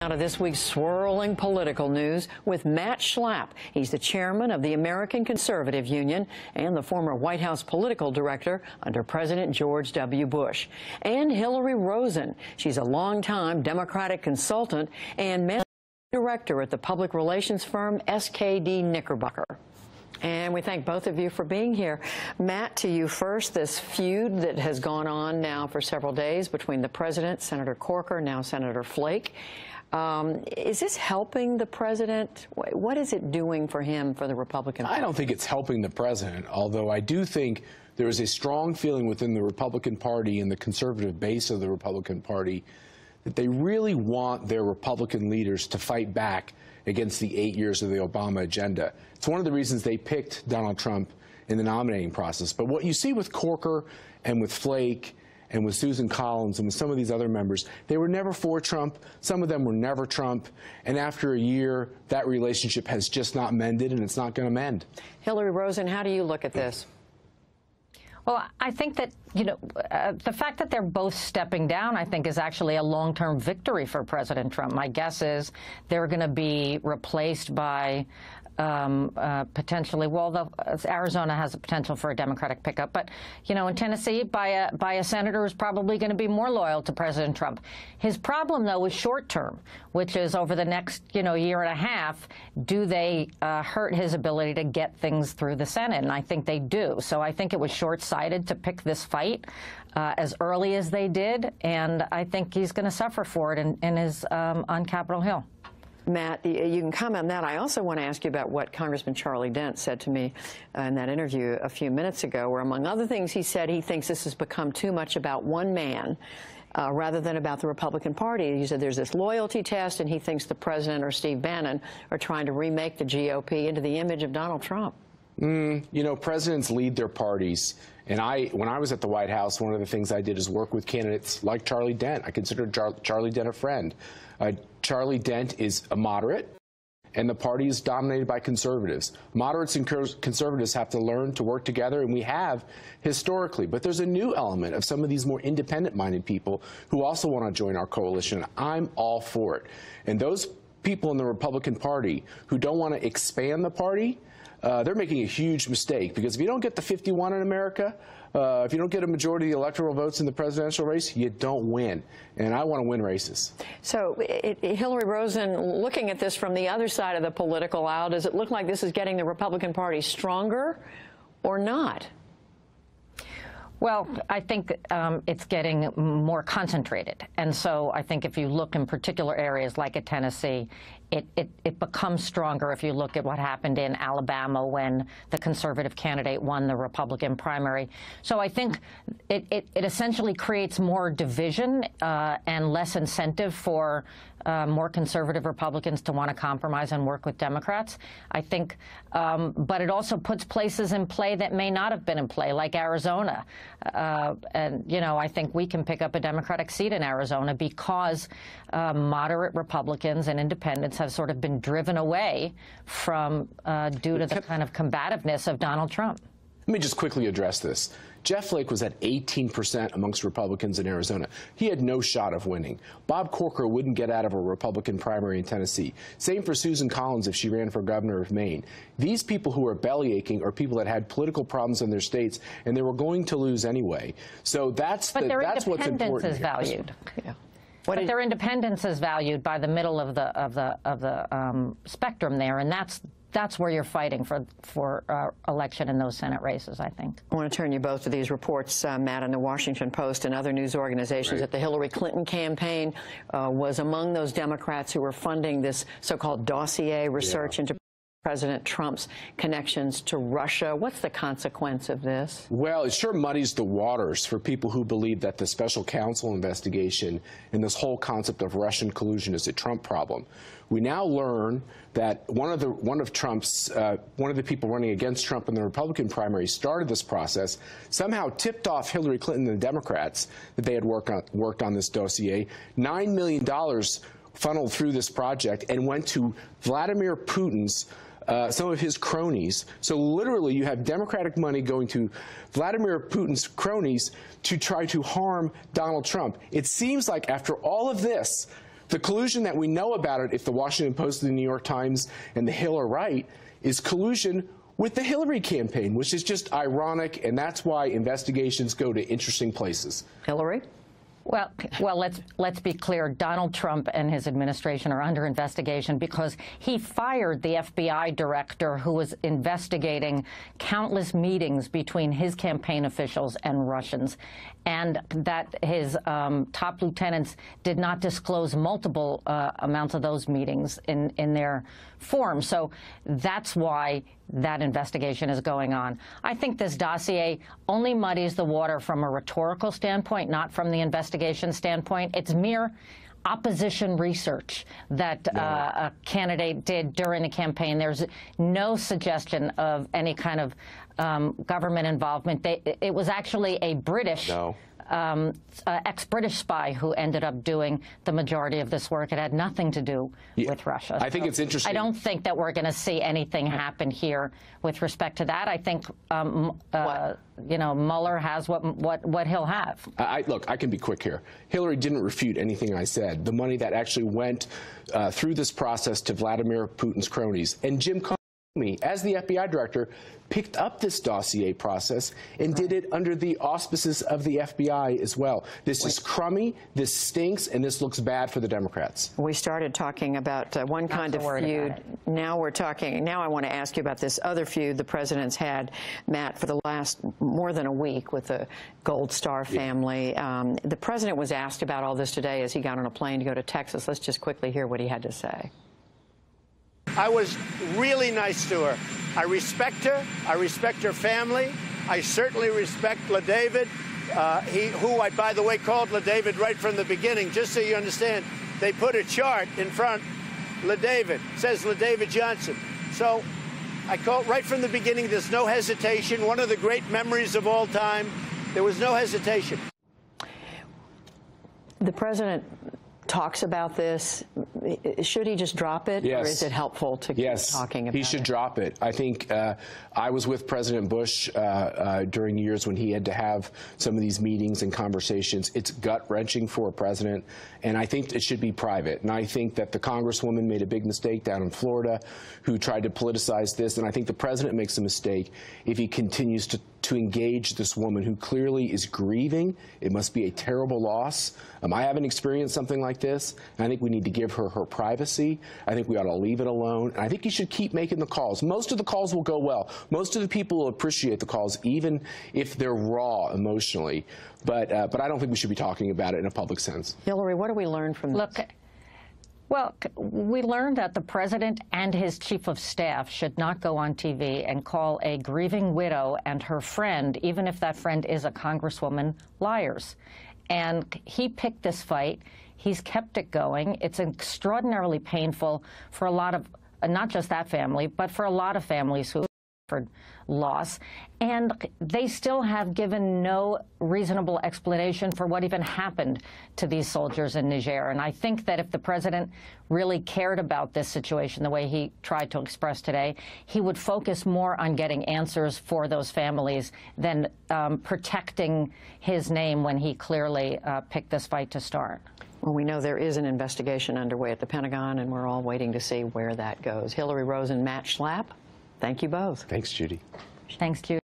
Out of this week's swirling political news with Matt Schlapp. He's the chairman of the American Conservative Union and the former White House political director under President George W. Bush. And Hillary Rosen. She's a longtime Democratic consultant and managing director at the public relations firm SKD Knickerbocker. And we thank both of you for being here. Matt, to you first, this feud that has gone on now for several days between the president, Senator Corker, now Senator Flake. Is this helping the president? What is it doing for him, for the Republican Party? I don't think it's helping the president, although I do think there is a strong feeling within the Republican Party and the conservative base of the Republican Party that they really want their Republican leaders to fight back against the 8 years of the Obama agenda. It's one of the reasons they picked Donald Trump in the nominating process. But what you see with Corker and with Flake and with Susan Collins and with some of these other members, they were never for Trump. Some of them were never Trump. And after a year, that relationship has just not mended, and it's not going to mend. Hillary Rosen, how do you look at this? Well, I think that, the fact that they're both stepping down, I think, is actually a long-term victory for President Trump. My guess is they're going to be replaced by potentially, well, Arizona has a potential for a Democratic pickup, but, in Tennessee, by a senator who's probably going to be more loyal to President Trump. His problem, though, is short-term, which is over the next, year and a half, do they hurt his ability to get things through the Senate? And I think they do. So I think it was short-sighted to pick this fight as early as they did, and I think he's going to suffer for it on Capitol Hill. Matt, you can comment on that. I also want to ask you about what Congressman Charlie Dent said to me in that interview a few minutes ago, where, among other things, he said he thinks this has become too much about one man rather than about the Republican Party. He said there's this loyalty test, and he thinks the president or Steve Bannon are trying to remake the GOP into the image of Donald Trump. Presidents lead their parties. And when I was at the White House, one of the things I did is work with candidates like Charlie Dent. I consider Charlie Dent a friend. Charlie Dent is a moderate, and the party is dominated by conservatives. Moderates and conservatives have to learn to work together, and we have historically. But there's a new element of some of these more independent-minded people who also want to join our coalition. I'm all for it. And those people in the Republican Party who don't want to expand the party, they're making a huge mistake, because if you don't get the 51 in America, if you don't get a majority of the electoral votes in the presidential race, you don't win. And I want to win races. So, Hillary Rosen, looking at this from the other side of the political aisle, does it look like this is getting the Republican Party stronger or not? Well, I think it's getting more concentrated. And so I think if you look in particular areas like at Tennessee, it becomes stronger if you look at what happened in Alabama when the conservative candidate won the Republican primary. So I think it essentially creates more division and less incentive for more conservative Republicans to want to compromise and work with Democrats, I think. But it also puts places in play that may not have been in play, like Arizona. And, I think we can pick up a Democratic seat in Arizona because moderate Republicans and independents have sort of been driven away from due to the kind of combativeness of Donald Trump. Let me just quickly address this. Jeff Flake was at 18% amongst Republicans in Arizona. He had no shot of winning. Bob Corker wouldn't get out of a Republican primary in Tennessee. Same for Susan Collins if she ran for governor of Maine. These people who are bellyaching are people that had political problems in their states, and they were going to lose anyway. So that's what's important here. But their independence is valued. Yeah. But their independence is valued by the middle of the spectrum there, and that's where you're fighting for election in those Senate races, I think. I want to turn you both to these reports, Matt, in the Washington Post and other news organizations, that the Hillary Clinton campaign was among those Democrats who were funding this so-called dossier research into President Trump's connections to Russia. What's the consequence of this? Well, it sure muddies the waters for people who believe that the special counsel investigation and this whole concept of Russian collusion is a Trump problem. We now learn that one of the people running against Trump in the Republican primary started this process, somehow tipped off Hillary Clinton and the Democrats that they had worked on this dossier. $9 million funneled through this project and went to Vladimir Putin's some of his cronies. So literally you have Democratic money going to Vladimir Putin's cronies to try to harm Donald Trump. It seems like after all of this, The collusion that we know about it, if the Washington Post, the New York Times, and the Hill are right, is collusion with the Hillary campaign, which is just ironic, and that's why investigations go to interesting places. Hillary? Well, let's be clear. Donald Trump and his administration are under investigation because he fired the FBI director who was investigating countless meetings between his campaign officials and Russians, and that his top lieutenants did not disclose multiple amounts of those meetings in their form. So that's why that investigation is going on. I think this dossier only muddies the water from a rhetorical standpoint, not from the investigation standpoint. It's mere opposition research that a candidate did during the campaign. There's no suggestion of any kind of government involvement. It was actually a British ex-British spy who ended up doing the majority of this work. It had nothing to do with Russia. I think it's interesting. I don't think that we're going to see anything happen here with respect to that. I think, you know, Mueller has what he'll have. Look, I can be quick here. Hillary didn't refute anything I said. The money that actually went through this process to Vladimir Putin's cronies. And Jim Comey, as the FBI director, picked up this dossier process and did it under the auspices of the FBI as well. This is crummy, this stinks, and this looks bad for the Democrats. We started talking about one kind of feud. Now we're talking, now I want to ask you about this other feud the president's had, Matt, for the last more than a week with the Gold Star family. The president was asked about all this today as he got on a plane to go to Texas. Let's just quickly hear what he had to say. I was really nice to her. I respect her. I respect her family. I certainly respect LaDavid, who I, by the way, called LaDavid right from the beginning. Just so you understand, they put a chart in front, LaDavid. It says LaDavid Johnson. So I called right from the beginning. There's no hesitation. One of the great memories of all time. There was no hesitation. The president talks about this. Should he just drop it? Yes. Or is it helpful to keep talking about it? He should drop it. I think I was with President Bush during years when he had to have some of these meetings and conversations. It's gut-wrenching for a president, and I think it should be private. And I think that the Congresswoman made a big mistake down in Florida who tried to politicize this, and I think the president makes a mistake if he continues to engage this woman who clearly is grieving. It must be a terrible loss. I haven't experienced something like this, and I think we need to give her her privacy. I think we ought to leave it alone, and I think you should keep making the calls. Most of the calls will go well. Most of the people will appreciate the calls, even if they're raw emotionally. But I don't think we should be talking about it in a public sense. Hillary, what do we learn from this? Look, well, we learned that the president and his chief of staff should not go on TV and call a grieving widow and her friend, even if that friend is a congresswoman, liars. And he picked this fight. He's kept it going. It's extraordinarily painful for a lot of, not just that family, but for a lot of families who suffered loss. And they still have given no reasonable explanation for what even happened to these soldiers in Niger. And I think that if the president really cared about this situation the way he tried to express today, he would focus more on getting answers for those families than protecting his name when he clearly picked this fight to start. Well, we know there is an investigation underway at the Pentagon, and we're all waiting to see where that goes. Hillary Rosen, Matt Schlapp, thank you both. Thanks, Judy. Thanks, Judy.